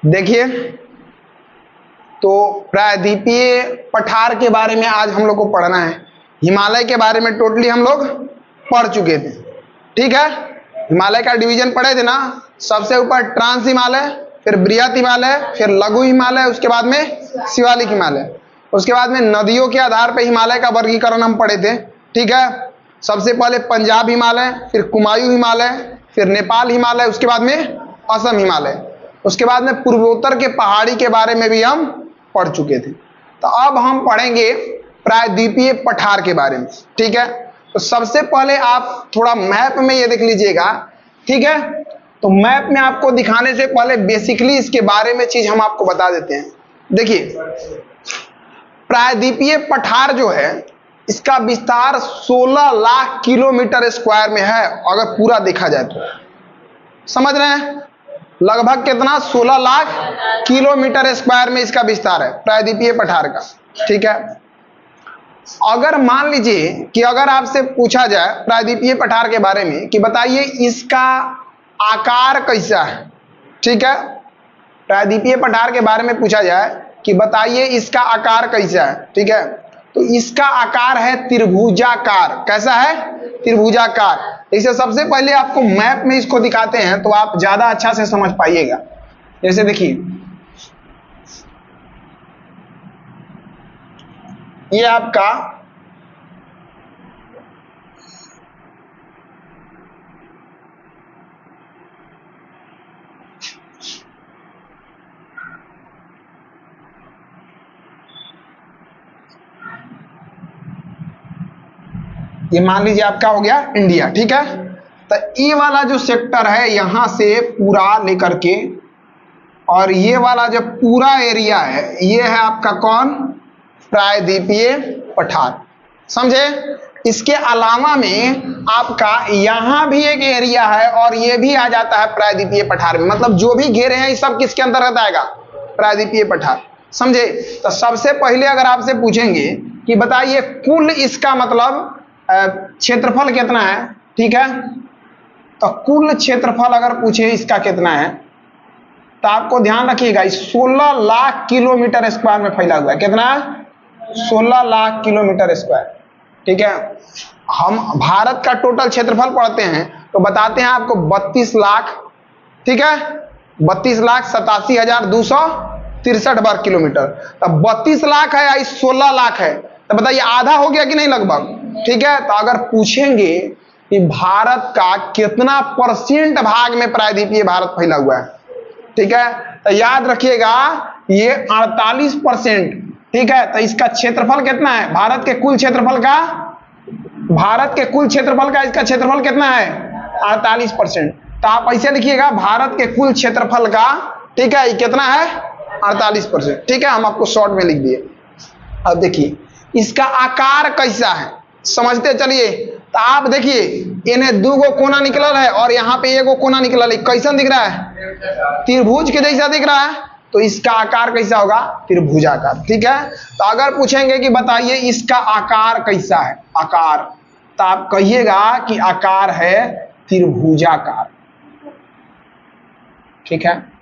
देखिए, तो प्रायद्वीपीय पठार के बारे में आज हम लोग को पढ़ना है। हिमालय के बारे में टोटली हम लोग पढ़ चुके थे, ठीक है। हिमालय का डिवीजन पढ़े थे ना, सबसे ऊपर ट्रांस हिमालय, फिर बृहत हिमालय, फिर लघु हिमालय, उसके बाद में शिवालिक हिमालय, उसके बाद में नदियों के आधार पर हिमालय का वर्गीकरण हम पढ़े थे, ठीक है। सबसे पहले पंजाब हिमालय, फिर कुमायूं हिमालय, फिर नेपाल हिमालय, उसके बाद में असम हिमालय, उसके बाद में पूर्वोत्तर के पहाड़ी के बारे में भी हम पढ़ चुके थे। तो अब हम पढ़ेंगे प्रायद्वीपीय पठार के बारे में, ठीक है। तो सबसे पहले आप थोड़ा मैप में ये देख लीजिएगा, ठीक है। तो मैप में आपको दिखाने से पहले बेसिकली इसके बारे में चीज हम आपको बता देते हैं। देखिए, प्रायद्वीपीय पठार जो है, इसका विस्तार 16 लाख किलोमीटर स्क्वायर में है, अगर पूरा देखा जाए तो। समझ रहे हैं? लगभग कितना? 16 लाख किलोमीटर स्क्वायर में इसका विस्तार है प्रायद्वीपीय पठार का, ठीक है। अगर मान लीजिए कि अगर आपसे पूछा जाए प्रायद्वीपीय पठार के बारे में कि बताइए इसका आकार कैसा है, ठीक है। प्रायद्वीपीय पठार के बारे में पूछा जाए कि बताइए इसका आकार कैसा है, ठीक है। तो इसका आकार है त्रिभुजाकार। कैसा है? त्रिभुजाकार। इसे सबसे पहले आपको मैप में इसको दिखाते हैं तो आप ज्यादा अच्छा से समझ पाइएगा। जैसे देखिए, ये आपका ये मान लीजिए आपका हो गया इंडिया, ठीक है। तो ये वाला जो सेक्टर है यहां से पूरा लेकर के, और ये वाला जो पूरा एरिया है ये है आपका कौन? प्रायद्वीपीय पठार। समझे? इसके अलावा में आपका यहां भी एक एरिया है और ये भी आ जाता है प्रायद्वीपीय पठार में। मतलब जो भी घेरे हैं ये सब किसके अंतर्गत आएगा? प्रायद्वीपीय पठार। समझे? तो सबसे पहले अगर आपसे पूछेंगे कि बताइए कुल इसका मतलब क्षेत्रफल कितना है, ठीक है। तो कुल क्षेत्रफल अगर पूछे इसका कितना है तो आपको ध्यान रखिएगा 16 लाख किलोमीटर स्क्वायर में फैला हुआ है। कितना? 16 लाख किलोमीटर स्क्वायर, ठीक है। हम भारत का टोटल क्षेत्रफल पढ़ते हैं तो बताते हैं आपको 32 लाख, ठीक है। 32,87,263 वर्ग किलोमीटर। तब 32 लाख है या 16 लाख है, तो बताइए आधा हो गया कि नहीं? लगभग, ठीक है। तो अगर पूछेंगे कि भारत का कितना % भाग में प्रायद्वीपीय भारत फैला हुआ है, ठीक है, तो याद रखिएगा ये 48%, ठीक है। तो इसका क्षेत्रफल कितना है? भारत के कुल क्षेत्रफल का इसका क्षेत्रफल कितना है? 48%। तो आप ऐसे लिखिएगा भारत के कुल क्षेत्रफल का, ठीक है, ये कितना है? 48%, ठीक है। हम आपको शॉर्ट में लिख दिए। अब देखिए इसका आकार कैसा है, समझते चलिए। तो आप देखिए इन्हें 2 गो कोना निकलल है और यहाँ पे 1 गो कोना निकलल है। कैसा दिख रहा है? त्रिभुज के जैसा दिख रहा है। तो इसका आकार कैसा होगा? त्रिभुजाकार, ठीक है। तो अगर पूछेंगे कि बताइए इसका आकार कैसा है, आकार, तो आप कहिएगा कि आकार है त्रिभुजाकार, ठीक है।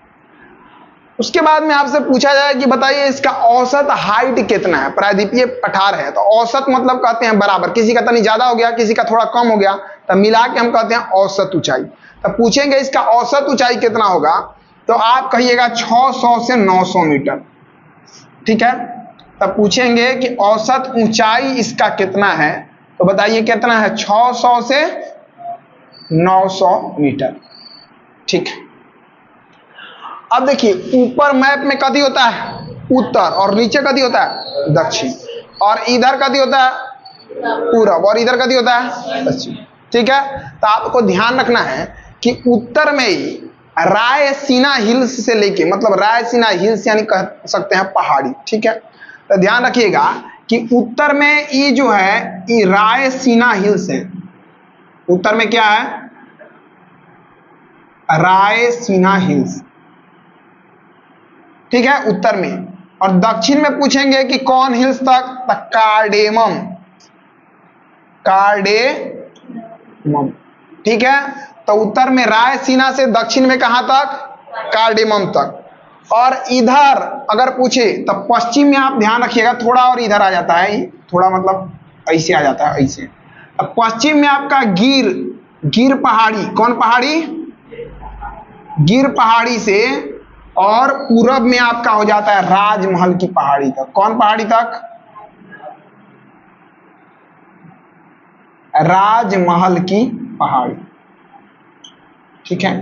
उसके बाद में आपसे पूछा जाए कि बताइए इसका औसत हाइट कितना है। प्रायद्वीपीय पठार है तो औसत मतलब कहते हैं बराबर, किसी का तनी ज्यादा हो गया, किसी का थोड़ा कम हो गया, तो मिला के हम कहते हैं औसत ऊंचाई। तो पूछेंगे इसका औसत ऊंचाई कितना होगा, तो आप कहिएगा 600 से 900 मीटर, ठीक है। तब पूछेंगे कि औसत ऊंचाई इसका कितना है, तो बताइए कितना है? 600 से 900 मीटर, ठीक है। अब देखिए ऊपर मैप में कदी होता है उत्तर और नीचे कदी होता है दक्षिण, और इधर कदी होता है पूरब और इधर कदी होता है पश्चिम, ठीक है। तो आपको ध्यान रखना है कि उत्तर में ही रायसीना हिल्स से लेके, मतलब रायसीना हिल्स यानी कह सकते हैं पहाड़ी, ठीक है। तो ध्यान रखिएगा कि उत्तर में ये जो है ये रायसीना हिल्स है। उत्तर में क्या है? रायसीना हिल्स, ठीक है, उत्तर में। और दक्षिण में पूछेंगे कि कौन हिल्स तक, तो कार्डेमम, ठीक है। तो उत्तर में रायसीना से दक्षिण में कहां तक? कार्डेमम तक। और इधर अगर पूछे तो पश्चिम में आप ध्यान रखिएगा, थोड़ा और इधर आ जाता है, थोड़ा मतलब ऐसे आ जाता है, ऐसे। अब पश्चिम में आपका गिर पहाड़ी, कौन पहाड़ी? गिर पहाड़ी से, और पूरब में आपका हो जाता है राजमहल की पहाड़ी तक। कौन पहाड़ी तक? राजमहल की पहाड़ी। ठीक है,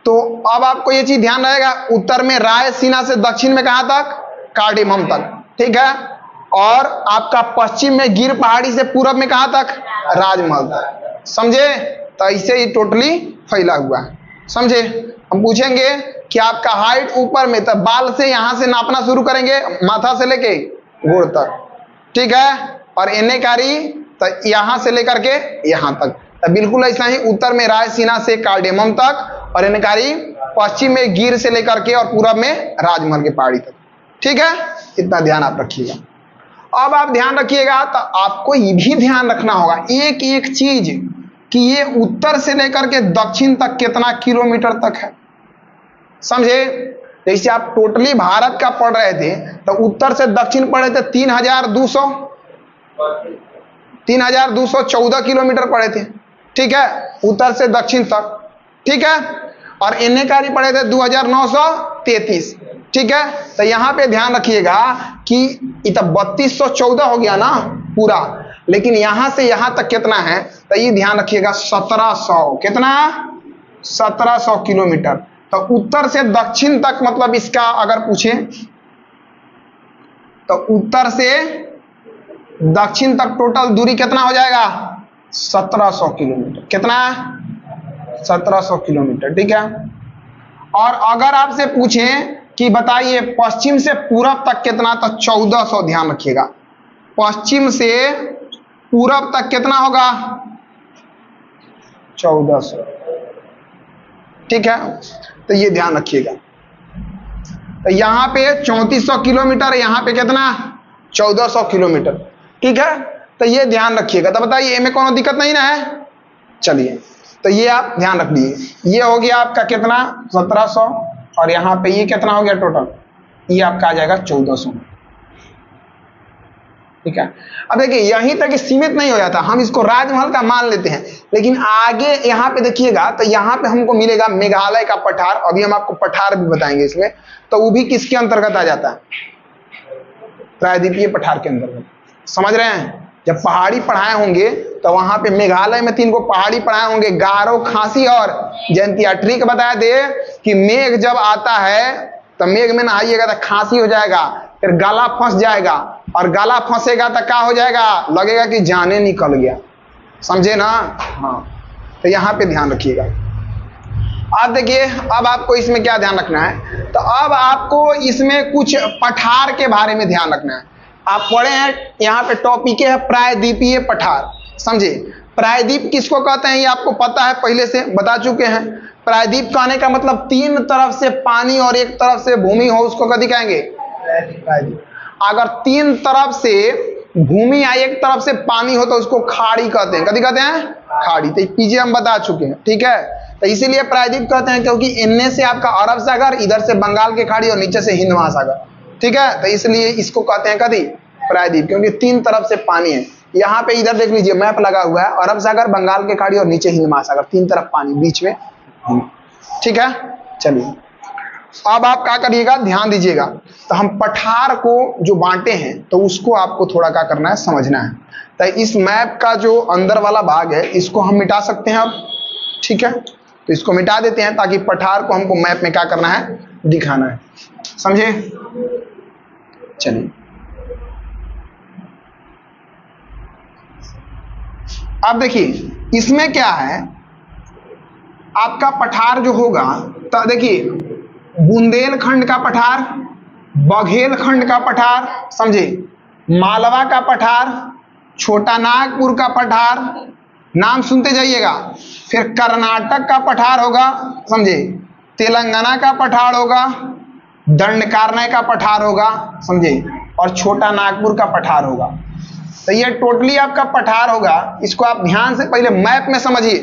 तो अब आपको ये चीज ध्यान रहेगा, उत्तर में रायसीना से दक्षिण में कहां तक? कार्डेमम तक। ठीक है, और आपका पश्चिम में गिर पहाड़ी से पूरब में कहां तक? राजमहल तक। समझे? तो ऐसे ही टोटली फैला हुआ है। समझे? हम पूछेंगे कि आपका हाइट ऊपर में, तो बाल से यहां से नापना शुरू करेंगे, माथा से लेके गोड़ तक। ठीक है, और एने कारी तो यहां से लेकर के यहां तक। तो बिल्कुल ऐसा ही उत्तर में रायसीना से कार्डेमम तक, और एनेकारी पश्चिम में गिर से लेकर के और पूरब में राजमहल की पहाड़ी तक। ठीक है, इतना ध्यान आप रखिएगा। अब आप ध्यान रखिएगा तो आपको ये भी ध्यान रखना होगा एक एक चीज, कि ये उत्तर से लेकर के दक्षिण तक कितना किलोमीटर तक है। समझे? जैसे आप टोटली भारत का पढ़ रहे थे तो उत्तर से दक्षिण पढ़े थे 3214 किलोमीटर पढ़े थे। ठीक है, उत्तर से दक्षिण तक। ठीक है, और एने कारी पढ़े थे 2933। ठीक है, तो यहां पे ध्यान रखिएगा कि ये तो 3214 हो गया ना पूरा, लेकिन यहां से यहां तक कितना है, तो ये ध्यान रखिएगा 1700। कितना? 1700 किलोमीटर। तो उत्तर से दक्षिण तक मतलब इसका अगर पूछे तो उत्तर से दक्षिण तक टोटल दूरी कितना हो जाएगा? 1700 किलोमीटर। कितना? 1700 किलोमीटर। ठीक है, और अगर आपसे पूछें कि बताइए पश्चिम से पूरब तक कितना, तो 1400। ध्यान रखिएगा, पश्चिम से पूरब तक कितना होगा? 1400। ठीक है, तो ये ध्यान रखिएगा। तो यहां पे 3400 किलोमीटर, यहां पे कितना? 1400 किलोमीटर। ठीक है, तो ये ध्यान रखिएगा। तो बताइए इनमें कोनो दिक्कत नहीं ना है? चलिए, तो ये आप ध्यान रख लीजिए। ये हो गया आपका कितना? 1700, और यहां पे ये कितना हो गया टोटल? ये आपका आ जाएगा 1400। ठीक है, अब देखिए यहीं तक सीमित नहीं हो जाता, हम इसको राजमहल का मान लेते हैं, लेकिन आगे यहां पे देखिएगा तो यहां पे हमको मिलेगा मेघालय का पठार। अभी हम आपको पठार भी बताएंगे इसमें, तो वो भी किसके अंतर्गत आ जाता है? प्रायद्वीपीय पठार के अंतर्गत। समझ रहे हैं? जब पहाड़ी पढ़ाए होंगे तो वहां पे मेघालय में 3 को पहाड़ी पढ़ाए होंगे, गारो, खासी और जयंतिया। ट्रिक बताया थे कि मेघ जब आता है तो मेघ में नहाइएगा तो खांसी हो जाएगा, फिर गला फंस जाएगा, और गला फंसेगा तो क्या हो जाएगा? लगेगा कि जाने निकल गया। समझे ना? हाँ, तो यहां पे ध्यान रखिएगा। अब देखिए, अब आपको इसमें क्या ध्यान रखना है, तो अब आपको इसमें कुछ पठार के बारे में ध्यान रखना है। आप पढ़े हैं, यहाँ पे टॉपिक है प्रायद्वीपीय पठार। समझे? प्रायद्वीप किसको कहते हैं ये आपको पता है, पहले से बता चुके हैं। प्रायद्वीप कहने का मतलब 3 तरफ से पानी और 1 तरफ से भूमि हो, उसको कभी कहेंगे? प्रायद्वीप। अगर 3 तरफ से भूमि या 1 तरफ से पानी हो तो उसको खाड़ी कहते हैं। कभी कहते हैं? खाड़ी। तो पीछे हम बता चुके हैं। ठीक है, तो इसीलिए प्रायद्वीप कहते हैं, क्योंकि इनमें से आपका अरब सागर, इधर से बंगाल की खाड़ी और नीचे से हिंद महासागर। ठीक है, तो इसलिए इसको कहते हैं कभी प्रायद्वीप, क्योंकि 3 तरफ से पानी है। यहाँ पे इधर देख लीजिए मैप लगा हुआ है, अरब सागर, बंगाल की खाड़ी और नीचे हिंद महासागर, 3 तरफ पानी, बीच में। ठीक है, चलिए अब आप क्या करिएगा, ध्यान दीजिएगा। तो हम पठार को जो बांटे हैं तो उसको आपको थोड़ा क्या करना है, समझना है। तो इस मैप का जो अंदर वाला भाग है इसको हम मिटा सकते हैं अब। ठीक है, तो इसको मिटा देते हैं ताकि पठार को हमको मैप में क्या करना है, दिखाना है। समझे? चलिए, अब देखिए इसमें क्या है, आपका पठार जो होगा, तो देखिए बुंदेलखंड का पठार, बघेलखंड का पठार, समझे, मालवा का पठार, छोटा नागपुर का पठार, नाम सुनते जाइएगा। फिर कर्नाटक का पठार होगा, समझे, तेलंगाना का पठार होगा, दंडकारण्य का पठार होगा, समझे, और छोटा नागपुर का पठार होगा। तो ये टोटली आपका पठार होगा। इसको आप ध्यान से पहले मैप में समझिए।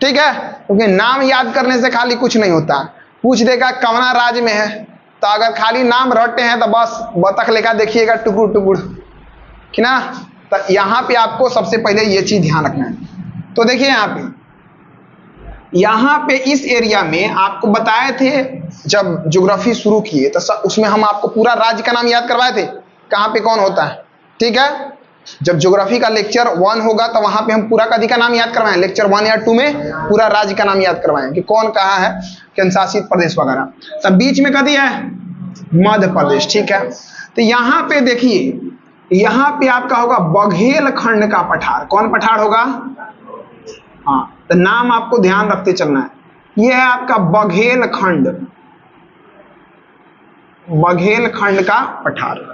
ठीक है, क्योंकि नाम याद करने से खाली कुछ नहीं होता। पूछ देगा कवना राज्य में है, तो अगर खाली नाम रटते हैं तो बस बतख लेखा देखिएगा टुकुर टुकुर, कि ना। तो यहां पे आपको सबसे पहले ये चीज ध्यान रखना है। तो देखिए यहां पे इस एरिया में आपको बताए थे, जब ज्योग्राफी शुरू किए तो उसमें हम आपको पूरा राज्य का नाम याद करवाए थे, कहां पे कौन होता है, ठीक है। जब ज्योग्राफी का लेक्चर 1 होगा तो वहां पे हम पूरा कदी का नाम याद करवाएं, लेक्चर 1 या 2 में पूरा राज्य का नाम याद करवाएं कि कौन कहाँ है, केंद्र शासित प्रदेश वगैरह। तब बीच में कदी है मध्य प्रदेश, ठीक है। तो यहाँ पे देखिए, यहाँ पे आपका होगा बघेल खंड का पठार। कौन पठार होगा? हाँ, तो नाम आपको ध्यान रखते चलना है। यह है आपका बघेल खंड, बघेल खंड का पठार।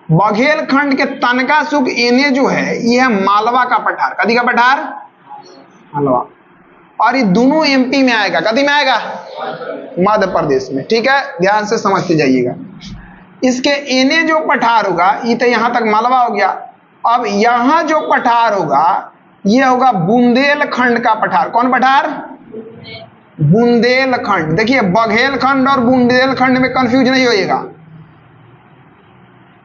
बघेल खंड के तनका सुख एने जो है यह मालवा का पठार। कदी का पठार? मालवा। और ये दोनों एमपी में आएगा। कदी में आएगा? मध्य प्रदेश में, ठीक है। ध्यान से समझते जाइएगा। इसके एने जो पठार होगा ये तो यहां तक मालवा हो गया। अब यहां जो पठार होगा यह होगा बुंदेलखंड का पठार। कौन पठार? बुंदेलखंड। देखिए बघेलखंड और बुंदेलखंड में कंफ्यूज नहीं होइएगा।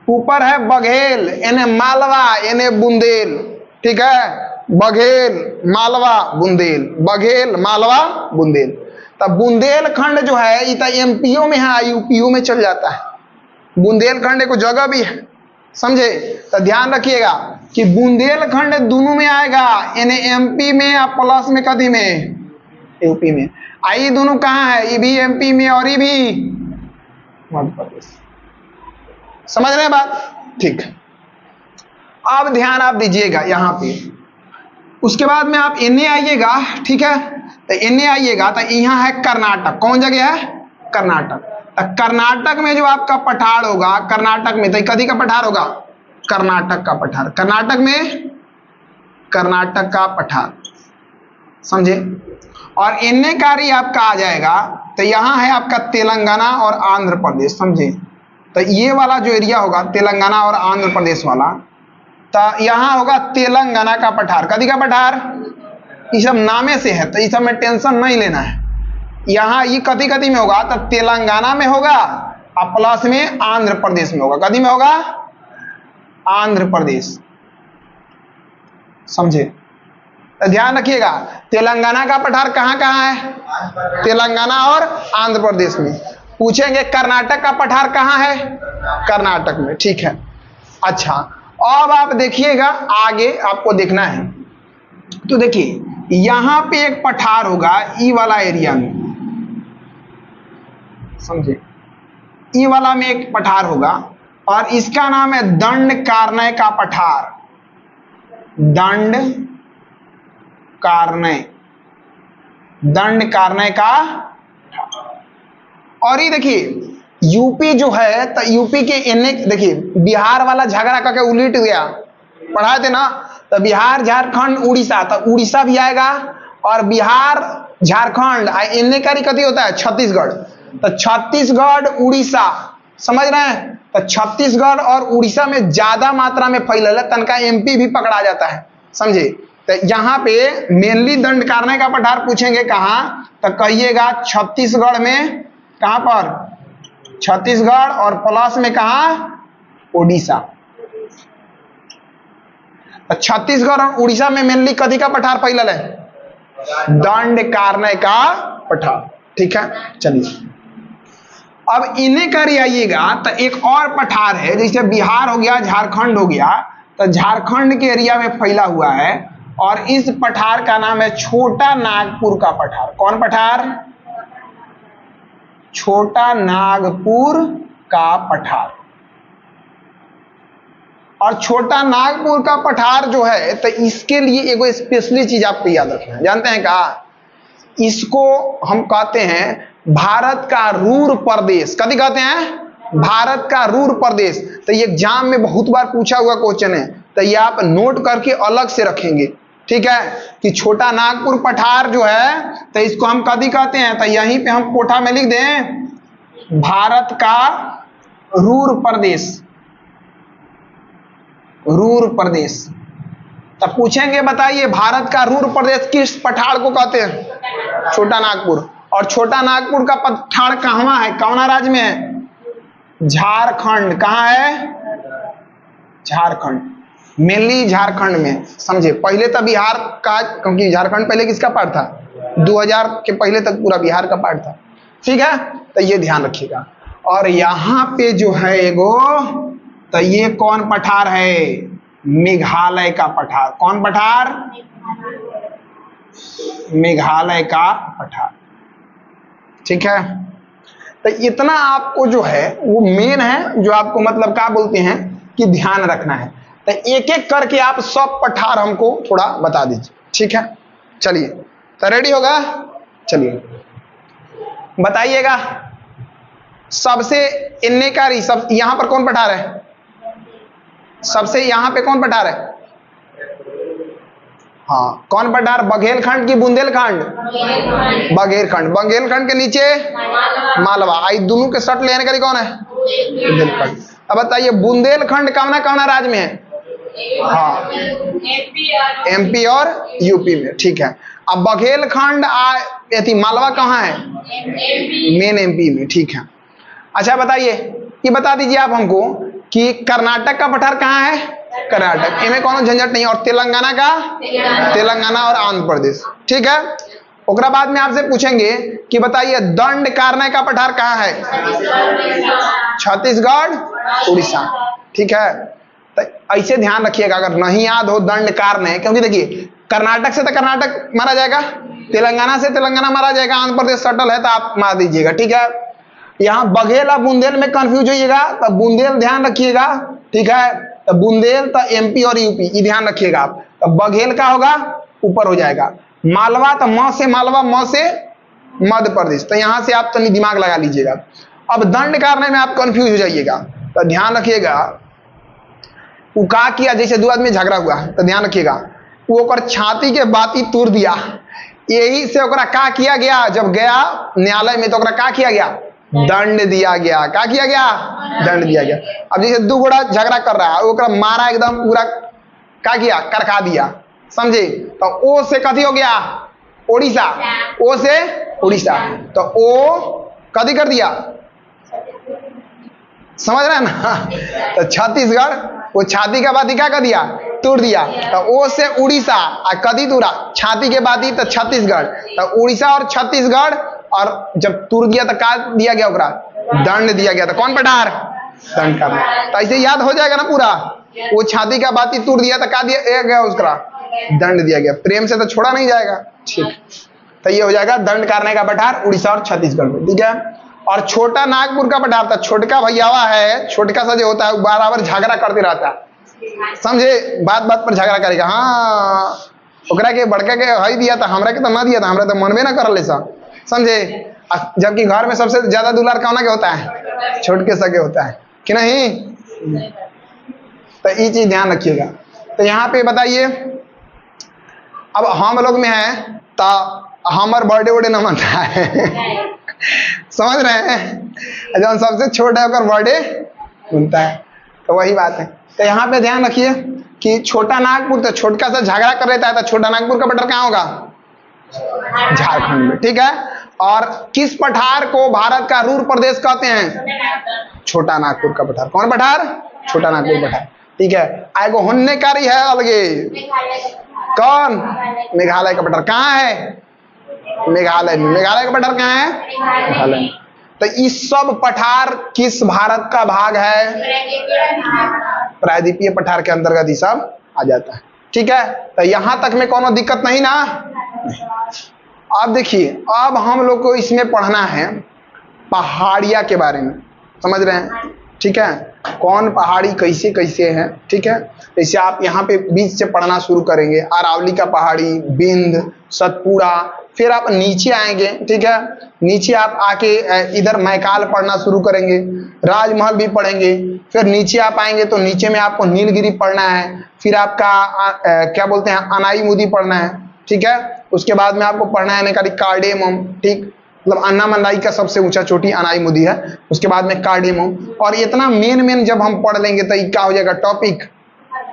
ऊपर है बघेल, यानी मालवा, यानी बुंदेल, ठीक है। बघेल, मालवा, बुंदेल, बघेल, मालवा, बुंदेल। तब बुंदेलखंड जो है ये तो एमपीओ में है, यूपीओ में चल जाता है। बुंदेलखंड एक जगह भी है, समझे। तो ध्यान रखिएगा कि बुंदेलखंड दोनों में आएगा, यानी एमपी में या प्लस में कदी में, यूपी में। आई दोनों कहाँ है? ये भी एमपी में और ये भी मध्य प्रदेश। समझ रहे हैं बात? ठीक। अब ध्यान आप दीजिएगा यहां पे। उसके बाद में आप एनए आइएगा, ठीक है। तो एनए आइएगा तो यहाँ है कर्नाटक। कौन जगह है? कर्नाटक। तो कर्नाटक में जो आपका पठार होगा, कर्नाटक में तो कदी का पठार होगा? कर्नाटक का पठार। कर्नाटक में कर्नाटक का पठार, समझे। और एनए कार्य आपका आ जाएगा तो यहां है आपका तेलंगाना और आंध्र प्रदेश, समझे। तो ये वाला जो एरिया होगा तेलंगाना और आंध्र प्रदेश वाला, तो यहां होगा तेलंगाना का पठार। कदी का पठार? ये सब नामे से है तो ये सब में टेंशन नहीं लेना है। यहां ये कदी कदी में होगा तो तेलंगाना में होगा और प्लस में आंध्र प्रदेश में होगा। कदी में होगा? आंध्र प्रदेश, समझे। तो ध्यान रखिएगा तेलंगाना का पठार कहां कहां है? तेलंगाना और आंध्र प्रदेश में। पूछेंगे कर्नाटक का पठार कहां है? कर्नाटक में, ठीक है। अच्छा, अब आप देखिएगा आगे आपको देखना है। तो देखिए यहां पे एक पठार होगा ई वाला एरिया में, समझे। ई वाला में एक पठार होगा और इसका नाम है दंड कारण्य का पठार। दंड कारण्य, दंड कारण्य का। और ये देखिए यूपी जो है तो यूपी के एने, देखिए बिहार वाला झगड़ा करके उलट गया, पढ़ाए थे ना। तो बिहार, झारखंड, उड़ीसा, तो उड़ीसा भी आएगा और बिहार, झारखंड, एने का कथी होता है? छत्तीसगढ़। तो छत्तीसगढ़, उड़ीसा, समझ रहे हैं। तो छत्तीसगढ़ और उड़ीसा में ज्यादा मात्रा में फैलल है, तनका एमपी भी पकड़ा जाता है, समझे। तो यहाँ पे मेनली दंड कारण्य का पठार पूछेंगे कहाँ, तो कहिएगा छत्तीसगढ़ में। कहां पर? छत्तीसगढ़ और प्लस में कहा? उड़ीसा। छत्तीसगढ़ और उड़ीसा में मेनली कदी का पठार फैलल है? दंड कारण्य का पठार, ठीक है। चलिए अब इन्हें कर आइएगा तो एक और पठार है, जैसे बिहार हो गया, झारखंड हो गया, तो झारखंड के एरिया में फैला हुआ है और इस पठार का नाम है छोटा नागपुर का पठार। कौन पठार? छोटा नागपुर का पठार। और छोटा नागपुर का पठार जो है तो इसके लिए एक स्पेशली चीज आपको याद रखना है। जानते हैं क्या? इसको हम कहते हैं भारत का रूर प्रदेश। कभी कहते हैं? भारत का रूर प्रदेश। तो ये एग्जाम में बहुत बार पूछा हुआ क्वेश्चन है, तो ये आप नोट करके अलग से रखेंगे, ठीक है। कि छोटा नागपुर पठार जो है तो इसको हम कभी कहते हैं, तो यहीं पे हम कोठा में लिख दें भारत का रूर प्रदेश। रूर प्रदेश। तब पूछेंगे बताइए भारत का रूर प्रदेश किस पठार को कहते हैं? छोटा नागपुर। और छोटा नागपुर का पठार कहाँ है, कौन राज्य में है? झारखंड। कहाँ है? झारखंड, मेनली झारखंड में, समझे। पहले तो बिहार का, क्योंकि झारखंड पहले किसका पार्ट था? 2000 के पहले तक पूरा बिहार का पार्ट था, ठीक है। तो ये ध्यान रखिएगा। और यहाँ पे जो है एगो, तो ये कौन पठार है? मेघालय का पठार। कौन पठार? मेघालय का पठार, ठीक है। तो इतना आपको जो है वो मेन है, जो आपको मतलब क्या बोलते हैं कि ध्यान रखना है। तो एक एक करके आप सब पठार हमको थोड़ा बता दीजिए, ठीक है। चलिए, तो रेडी होगा? चलिए बताइएगा। सबसे इन्नेकारी, सब यहां पर कौन पठार है? सबसे यहां पे कौन पठार है? हाँ, कौन पठार? बघेलखंड की बुंदेलखंड? बघेलखंड। बघेलखंड के नीचे मालवा। आई दोनों के सट लेने का कौन है? बुंदेलखंड। अब बताइए बुंदेलखंड कौना कौना राज्य में है? हाँ, एमपी और यूपी में, ठीक है। अब बघेलखंड मालवा कहाँ है? मेन एमपी में, ठीक है। अच्छा बताइए, ये बता दीजिए आप हमको कि कर्नाटक का पठार कहाँ है? कर्नाटक, इनमें कोनो झंझट नहीं। और तेलंगाना का? तेलंगाना और आंध्र प्रदेश, ठीक है। ओकरा बाद में आपसे पूछेंगे कि बताइए दंडकारण्य का पठार कहाँ है? छत्तीसगढ़, उड़ीसा, ठीक है। तो ऐसे ध्यान रखिएगा, अगर नहीं याद हो दंडकारण्य, क्योंकि देखिए कर्नाटक से तो कर्नाटक मारा जाएगा, तेलंगाना से तेलंगाना मारा जाएगा, आंध्र प्रदेश सटल है तो आप मार दीजिएगा, ठीक है। यहाँ बघेल और बुंदेल में कंफ्यूज होइएगा तो बुंदेल ध्यान रखिएगा, ठीक है। तो बुंदेल तो एमपी और यूपी, ये ध्यान रखिएगा आप। तो बघेल का होगा ऊपर हो जाएगा। मालवा तो म से मालवा, म से मध्य प्रदेश, तो यहां से आप तो दिमाग लगा लीजिएगा। अब दंडकारण्य में आप कंफ्यूज हो जाइएगा, तो ध्यान रखिएगा वो का किया, जैसे दो आदमी झगड़ा हुआ तो ध्यान रखिएगा वो ओकर छाती के बाती तोड़ दिया, यही से ओकरा का किया गया, जब गया न्यायालय में तो ओकरा का किया गया? दंड दिया गया। क्या किया गया? दंड दिया गया। अब जैसे दो गोड़ा झगड़ा कर रहा है, ओकरा मारा एकदम पूरा, क्या किया? करखा दिया, समझे। तो ओ से कथी हो गया? उड़ीसा। ओ से उड़ीसा, तो ओ कथी कर दिया? समझ रहे हैं ना? तो छत्तीसगढ़, वो छाती का बाती क्या कर दिया? तोड़ दिया। तो ओ से उड़ीसा, कदी तोड़ा? छाती के बाती, तो छत्तीसगढ़। तो उड़ीसा और छत्तीसगढ़, और जब तोड़ दिया तो क्या दिया गया? ओकरा दंड दिया गया। तो कौन पठार? दंड करना। तो ऐसे याद हो जाएगा ना पूरा। वो छाती का बाती तोड़ दिया तो क्या दिया गया? उसका दंड दिया गया। प्रेम से तो छोड़ा नहीं जाएगा, ठीक। तो ये हो जाएगा दंड करने का पठार उड़ीसा और छत्तीसगढ़ में, ठीक है। और छोटा नागपुर का पठार था, छोटका भैयावा है, छोटका सा जो होता है बराबर झगड़ा करते रहता है, समझे। बात बात पर झगड़ा करेगा। हाँ, ओकरा के बड़का के हई दिया था, हमरा के तो ना दिया था, हमरा तो मनबे ना करल ऐसा, समझे। जबकि घर में सबसे ज्यादा दुलार कौना के होता है? छोटके सके होता है कि नहीं? तो ये चीज ध्यान रखिएगा। तो यहाँ पे बताइए, अब हम लोग में है तो हमार बर्थडे वर्डे न मनता है समझ रहे हैं? जब सबसे छोटा है उसका बर्थडे मनता है, तो वही बात है। तो यहाँ पे ध्यान रखिए कि छोटा नागपुर, तो छोटका सा झगड़ा कर लेता है, तो छोटा नागपुर का पठार कहाँ होगा? झारखंड में, ठीक है। और किस पठार को भारत का रूर प्रदेश कहते हैं? छोटा नागपुर का पठार। कौन पठार? छोटा नागपुर पठार, ठीक है। आएगो होन्नेकारी है अलगे, कौन? मेघालय का पठार। कहाँ है? मेघालय में। मेघालय का पठार कहाँ है? मेघालय। तो इस सब पठार किस भारत का भाग है? प्रायद्वीपीय पठार के अंतर्गत ये सब आ जाता है, ठीक है। तो यहां तक में कोनो दिक्कत नहीं ना? अब देखिए, अब हम लोग को इसमें पढ़ना है पहाड़िया के बारे में, समझ रहे हैं? ठीक है, कौन पहाड़ी कैसे कैसे है, ठीक है। जैसे आप यहाँ पे बीच से पढ़ना शुरू करेंगे, अरावली का पहाड़ी, बिंद, सतपुड़ा, फिर आप नीचे आएंगे, ठीक है। नीचे आप आके इधर मैकाल पढ़ना शुरू करेंगे, राजमहल भी पढ़ेंगे। फिर नीचे आप आएंगे तो नीचे में आपको नीलगिरी पढ़ना है, फिर आपका क्या बोलते हैं, अनाईमुदी पढ़ना है, ठीक है। उसके बाद में आपको पढ़ना है कार्डेमम, ठीक, मतलब अन्नामलाई का सबसे ऊंचा चोटी अनाईमुदी है। उसके बाद में कार्डेमम, और इतना मेन जब हम पढ़ लेंगे तो क्या हो जाएगा, टॉपिक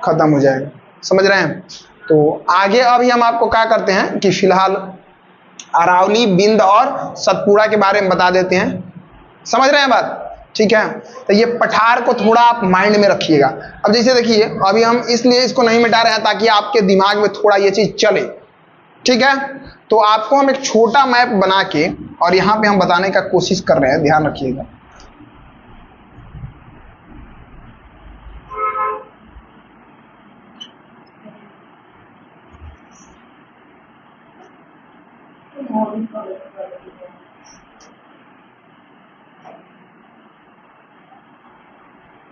खत्म हो जाएगा, समझ रहे हैं। तो आगे अभी हम आपको क्या करते हैं कि फिलहाल अरावली, बिंद और सतपुड़ा के बारे में बता देते हैं। समझ रहे हैं बात? ठीक है, तो ये पठार को थोड़ा आप माइंड में रखिएगा। अब जैसे देखिए, अभी हम इसलिए इसको नहीं मिटा रहे हैं ताकि आपके दिमाग में थोड़ा ये चीज चले। ठीक है, तो आपको हम एक छोटा मैप बना के और यहां पे हम बताने का कोशिश कर रहे हैं, ध्यान रखिएगा।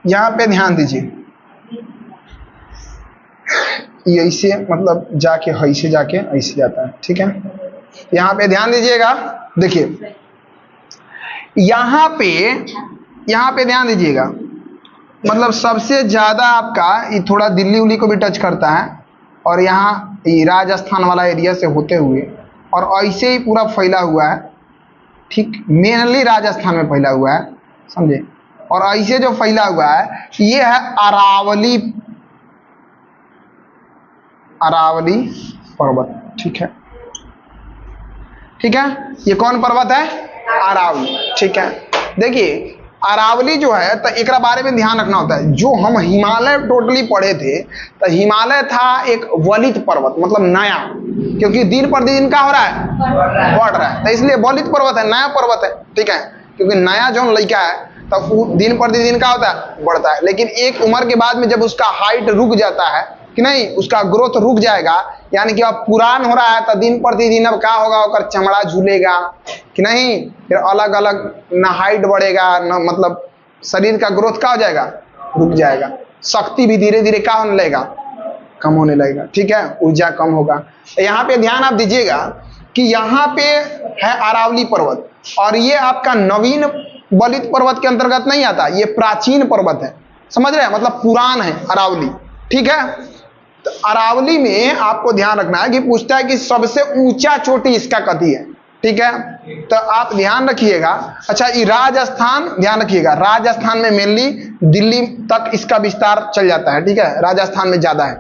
यहां पे ध्यान दीजिए, ये ऐसे मतलब जाके ऐसे जाके ऐसे जाता है। ठीक है, यहां पे ध्यान दीजिएगा। देखिए यहां पे ध्यान दीजिएगा, मतलब सबसे ज्यादा आपका ये थोड़ा दिल्ली उल्ली को भी टच करता है, और यहाँ राजस्थान वाला एरिया से होते हुए और ऐसे ही पूरा फैला हुआ है। ठीक, मेनली राजस्थान में फैला हुआ है, समझे? और ऐसे जो फैला हुआ है ये है अरावली पर्वत। ठीक है, ठीक है, ये कौन पर्वत है? अरावली। ठीक है, देखिए अरावली जो है तो एक बारे में ध्यान रखना होता है। जो हम हिमालय टोटली पढ़े थे तो हिमालय था एक वलित पर्वत, मतलब नया, क्योंकि दिन पर दिन क्या हो रहा है? बढ़ रहा है, तो इसलिए वलित पर्वत है, नया पर्वत है। ठीक है, क्योंकि नया जो लड़का है तो दिन पर दिन क्या होता है? बढ़ता है। लेकिन एक उम्र के बाद में जब उसका हाइट रुक जाता है कि नहीं, उसका ग्रोथ रुक जाएगा, यानी कि अब पुरान हो रहा है, तो दिन प्रतिदिन अब क्या होगा? और चमड़ा झूलेगा कि नहीं, फिर अलग अलग ना हाइट बढ़ेगा, ना मतलब शरीर का ग्रोथ क्या हो जाएगा? रुक जाएगा। शक्ति भी धीरे धीरे क्या होने लगेगा? कम होने लगेगा। ठीक है, ऊर्जा कम होगा। तो यहाँ पे ध्यान आप दीजिएगा कि यहाँ पे है अरावली पर्वत, और ये आपका नवीन वलित पर्वत के अंतर्गत नहीं आता, ये प्राचीन पर्वत है। समझ रहे हैं? मतलब पुरान है अरावली। ठीक है, तो अरावली में आपको ध्यान रखना है कि पूछता है कि सबसे ऊंचा चोटी इसका कथी है। ठीक है, तो आप ध्यान रखिएगा। अच्छा, ये राजस्थान, ध्यान रखिएगा, राजस्थान में मेनली दिल्ली तक इसका विस्तार चल जाता है। ठीक है, राजस्थान में ज्यादा है।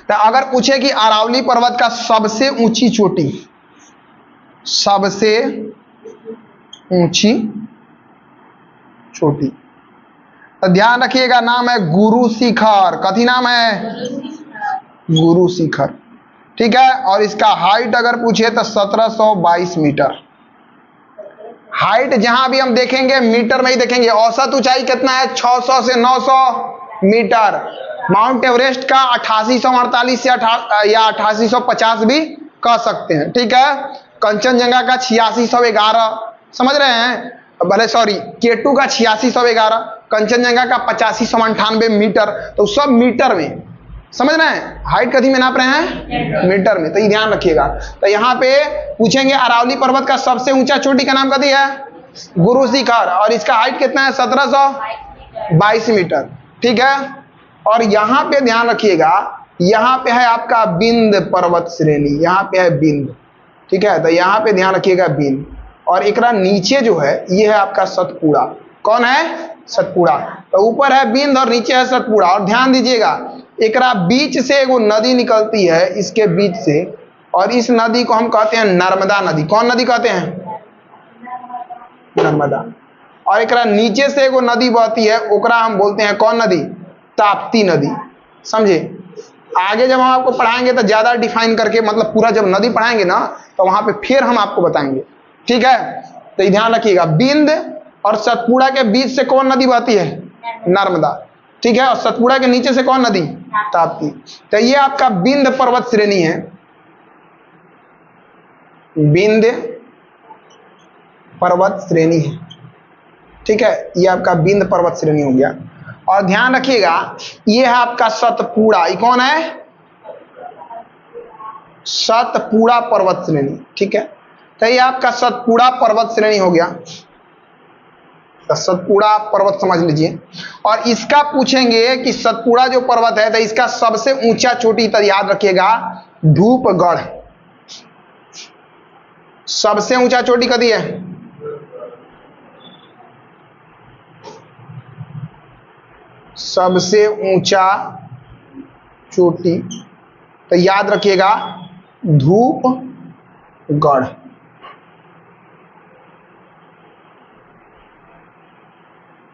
तो अगर पूछे कि अरावली पर्वत का सबसे ऊंची चोटी, सबसे ऊंची चोटी, तो ध्यान रखिएगा, नाम है गुरु शिखर। कथी नाम है? गुरु शिखर। ठीक है, और इसका हाइट अगर पूछे तो 1722 मीटर। हाइट जहां भी हम देखेंगे मीटर में ही देखेंगे। औसत ऊंचाई कितना है? 600 से 900 मीटर। माउंट एवरेस्ट का 8848 या 8850 भी कह सकते हैं। ठीक है, कंचनजंगा का 8611, समझ रहे हैं? भले सॉरी, केटू का 8611, कंचनजंगा का 8598 मीटर, तो सब मीटर में, समझ रहे हैं? हाइट कथी में नाप रहे हैं? मीटर में। तो ये ध्यान रखिएगा। तो यहाँ पे पूछेंगे अरावली पर्वत का सबसे ऊंचा चोटी का नाम कथी है? गुरु शिखर, और इसका हाइट कितना है? 1722 मीटर। ठीक है, और यहाँ पे ध्यान रखिएगा, यहाँ पे है आपका बिंद पर्वत श्रेणी, यहाँ पे है बिंद। ठीक है, तो यहाँ पे ध्यान रखिएगा बिंद, और एक नीचे जो है ये है आपका सतपुड़ा। कौन है? सतपुड़ा। तो ऊपर है बिंद और नीचे है सतपुड़ा। और ध्यान दीजिएगा, एकरा बीच से एगो नदी निकलती है, इसके बीच से, और इस नदी को हम कहते हैं नर्मदा नदी। कौन नदी कहते हैं? नर्मदा। और एकरा नीचे से एगो नदी बहती है, ओकरा हम बोलते हैं कौन नदी? ताप्ती नदी। समझे? आगे जब हम आपको पढ़ाएंगे तो ज्यादा डिफाइन करके, मतलब पूरा जब नदी पढ़ाएंगे ना, तो वहां पे फिर हम आपको बताएंगे। ठीक है, तो ध्यान रखिएगा, बिंद और सतपुड़ा के बीच से कौन नदी बहती है? नर्मदा। ठीक है, और सतपुड़ा के नीचे से कौन नदी? ताप्ती। तो ये आपका बिंद पर्वत श्रेणी है, बिंद पर्वत श्रेणी है। ठीक है, ये आपका बिंद पर्वत श्रेणी हो गया। और ध्यान रखिएगा, ये है आपका सतपुड़ा। ये कौन है? सतपुड़ा पर्वत श्रेणी। ठीक है, तो ये आपका सतपुड़ा पर्वत श्रेणी हो गया। तो सतपुड़ा पर्वत समझ लीजिए। और इसका पूछेंगे कि सतपुड़ा जो पर्वत है तो इसका सबसे ऊंचा चोटी, तो याद रखिएगा धूपगढ़। सबसे ऊंचा चोटी कदी है? सबसे ऊंचा चोटी, तो याद रखिएगा धूपगढ़। धूपगढ़।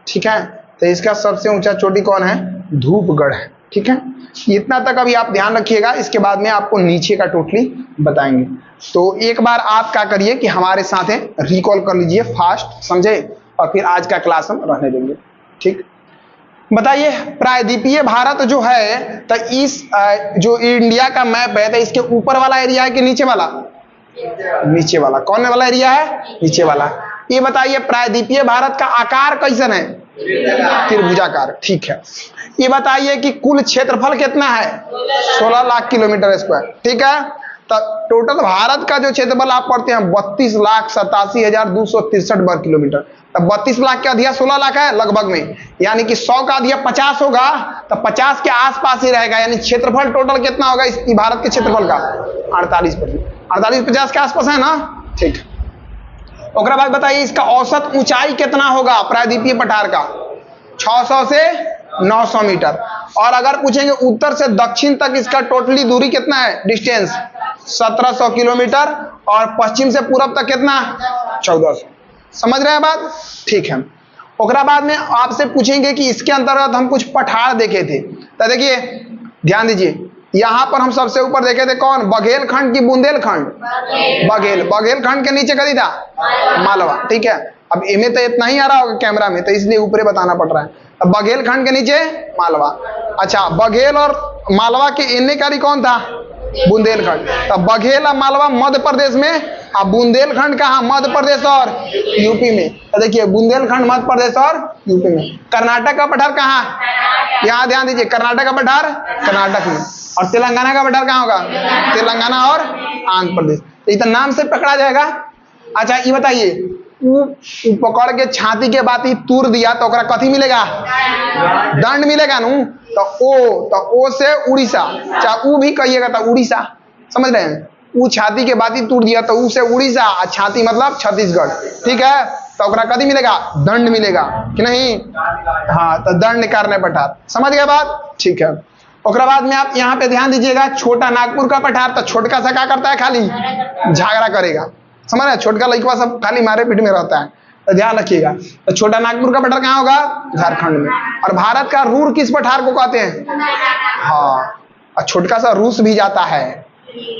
ठीक है, तो इसका सबसे ऊंचा चोटी कौन है? धूपगढ़ है। ठीक है, इतना तक अभी आप ध्यान रखिएगा, इसके बाद में आपको नीचे का टोटली बताएंगे। तो एक बार आप क्या करिए कि हमारे साथ है रिकॉल कर लीजिए फास्ट, समझे, और फिर आज का क्लास हम रहने देंगे। ठीक, बताइए प्रायद्वीपीय भारत जो है, तो इस जो इंडिया का मैप है, तो इसके ऊपर वाला एरिया है कि नीचे वाला? नीचे वाला। कौन वाला एरिया है? नीचे वाला। ये बताइए प्रायद्वीपीय भारत का आकार कैसन है? त्रिभुजाकार। ठीक है, ये बताइए कि कुल क्षेत्रफल कितना है? 16 लाख किलोमीटर स्क्वायर। ठीक है, तो टोटल भारत का जो क्षेत्रफल आप पढ़ते हैं 32,87,263 वर्ग किलोमीटर। तब 32 लाख का अधिया 16 लाख है लगभग में, यानी कि 100 का अधिया 50 होगा, तो 50 के आसपास ही रहेगा। यानी क्षेत्रफल टोटल कितना होगा इस भारत के क्षेत्रफल का? 48 के आसपास है ना। ठीक, और बाद बताइए इसका औसत ऊंचाई कितना होगा प्रायद्वीपीय पठार का? 600 से 900 मीटर। और अगर पूछेंगे उत्तर से दक्षिण तक इसका टोटली दूरी कितना है, डिस्टेंस? 1700 किलोमीटर। और पश्चिम से पूरब तक कितना? 1400। समझ रहे हैं बात? ठीक है, और बाद में आपसे पूछेंगे कि इसके अंतर्गत हम कुछ पठार देखे थे। तो देखिए ध्यान दीजिए, यहां पर हम सबसे ऊपर देखे थे कौन? बघेलखंड की बुंदेलखंड? बघेलखंड के नीचे कभी था मालवा। ठीक है, अब इनमें तो इतना ही आ रहा होगा कैमरा में, तो इसलिए ऊपर बताना पड़ रहा है। अब बघेलखंड के नीचे मालवा। अच्छा, बघेल और मालवा के इन्ने कारी कौन था? बुंदेलखंड। तब बघेल और मालवा मध्य प्रदेश में, अब बुंदेलखंड कहाँ? मध्य प्रदेश और यूपी में। तो देखिए बुंदेलखंड मध्य प्रदेश और यूपी में। कर्नाटक का पठार कहाँ? यहाँ ध्यान दीजिए, कर्नाटक का पठार कर्नाटक में। और तेलंगाना का पठार कहाँ होगा? तेलंगाना और आंध्र प्रदेश। तो इतना नाम से पकड़ा जाएगा। अच्छा, ये बताइए पकड़ के छाती के बात ही तूर दिया तो कथी मिलेगा? दंड मिलेगा नू। तो ओ से उड़ीसा, चाहे ऊ भी कहिएगा तो उड़ीसा। समझ रहे हैं? ऊ छाती के बात ही तूर दिया तो ऊ से उड़ीसा, छाती मतलब छत्तीसगढ़। ठीक है, तो कथी मिलेगा? दंड मिलेगा कि नहीं? हाँ, तो दंड करने पठार। समझ गए बात? ठीक है, और बाद में आप यहाँ पे ध्यान दीजिएगा, छोटा नागपुर का पठार, तो छोटका सा क्या करता है? खाली झगड़ा करेगा। समझ रहे? छोटका लड़का सब खाली मारे पीट में रहता है, तो ध्यान रखिएगा। तो छोटा नागपुर का पठार कहाँ होगा? झारखंड में। और भारत का रूर किस पठार को कहते हैं? हाँ, और छोटका सा रूस भी जाता है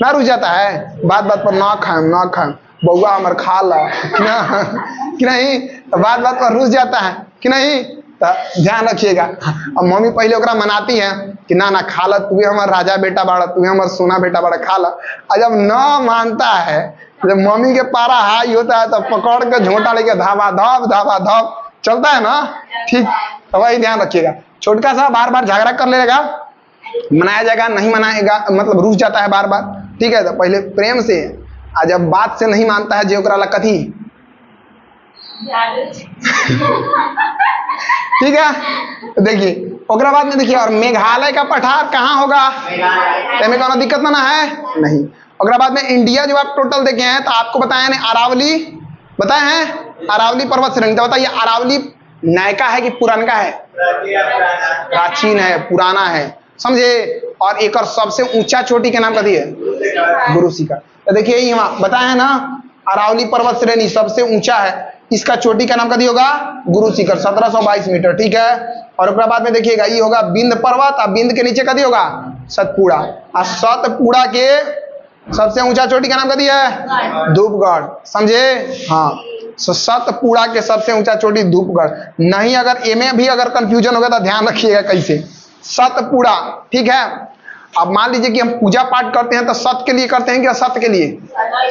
ना, रूस जाता है, बात बात पर ना खाएं बउआ हमर खा ला कि नहीं, तो बात बात पर रूस जाता है कि नहीं। तो ध्यान रखिएगा। अब मम्मी पहले ओकरा मनाती है कि ना खा ला, तू हमार राजा बेटा बाड़ा, तू हमार सोना बेटा बाड़ा, खा ला। और जब न मानता है, जब मम्मी के पारा हाई होता है, तो पकड़ के झोंटा लेके धावा धप चलता है ना। ठीक, तो वही ध्यान रखिएगा। छोटका सा बार बार झगड़ा कर लेगा, मनाया जाएगा, नहीं मनाएगा मतलब रूस जाता है बार बार। ठीक है, तो पहले प्रेम से, आज जब बात से नहीं मानता है जो ओकरा ला कथी ठीक है, तो देखिए ओकरा बाद में देखिए, और मेघालय का पठार कहाँ होगा? में कोनो दिक्कत ना है नहीं। ओकरा बाद में इंडिया जो आप टोटल देखे हैं, तो आपको बताया ना अरावली, बताए हैं अरावली पर्वत श्रेणी। तो बताइए अरावली नयका है कि पुरानका है? प्राचीन है, पुराना है, समझे। और एक और सबसे ऊंचा चोटी के नाम कथी है? गुरु शिखर। तो देखिए यहाँ बताया है ना, अरावली पर्वत श्रेणी सबसे ऊंचा है, इसका चोटी का नाम कथी होगा? गुरु शिखर, 1722 मीटर। ठीक है, और उसके बाद में देखिएगा ये होगा बिंद पर्वत, और बिंद के नीचे कथी होगा? सतपुड़ा। और सतपुड़ा के सबसे ऊंचा चोटी का नाम कथी है? धूपगढ़, समझे। हाँ, सतपुड़ा के सबसे ऊंचा चोटी धूपगढ़। नहीं, अगर एमे भी अगर कंफ्यूजन होगा तो ध्यान रखिएगा कैसे, सतपुड़ा। ठीक है, अब मान लीजिए कि हम पूजा पाठ करते हैं तो सत के लिए करते हैं कि असत के लिए?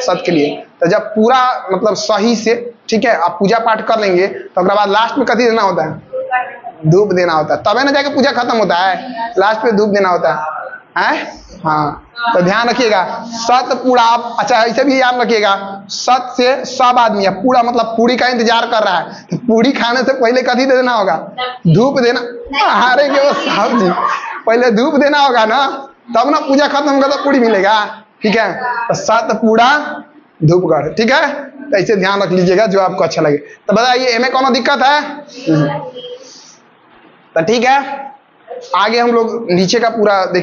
सत के लिए। तो जब पूरा मतलब सही से, ठीक है, आप पूजा पाठ कर लेंगे तो उसके बाद लास्ट में कथी देना होता है? धूप देना होता है, तबे ना जाके पूजा खत्म होता है, लास्ट पे धूप देना होता है। हाँ, तो ध्यान रखिएगा सतपुड़ा। अच्छा, ऐसे भी याद रखिएगा, सत से सब आदमी है, पूरा मतलब पूरी का इंतजार कर रहा है, तो पूरी खाने से पहले कथी देना होगा? धूप देना। अरे के वो साहब जी, पहले धूप देना होगा ना, तब ना पूजा खत्म होगा तो पूरी मिलेगा। ठीक है, तो सतपुड़ा धूपगढ़। ठीक है, तो ऐसे ध्यान रख लीजिएगा जो आपको अच्छा लगे। तो बताइए इनमें कोनो दिक्कत है? तो ठीक है, आगे हम लोग नीचे का पूरा देखेंगे।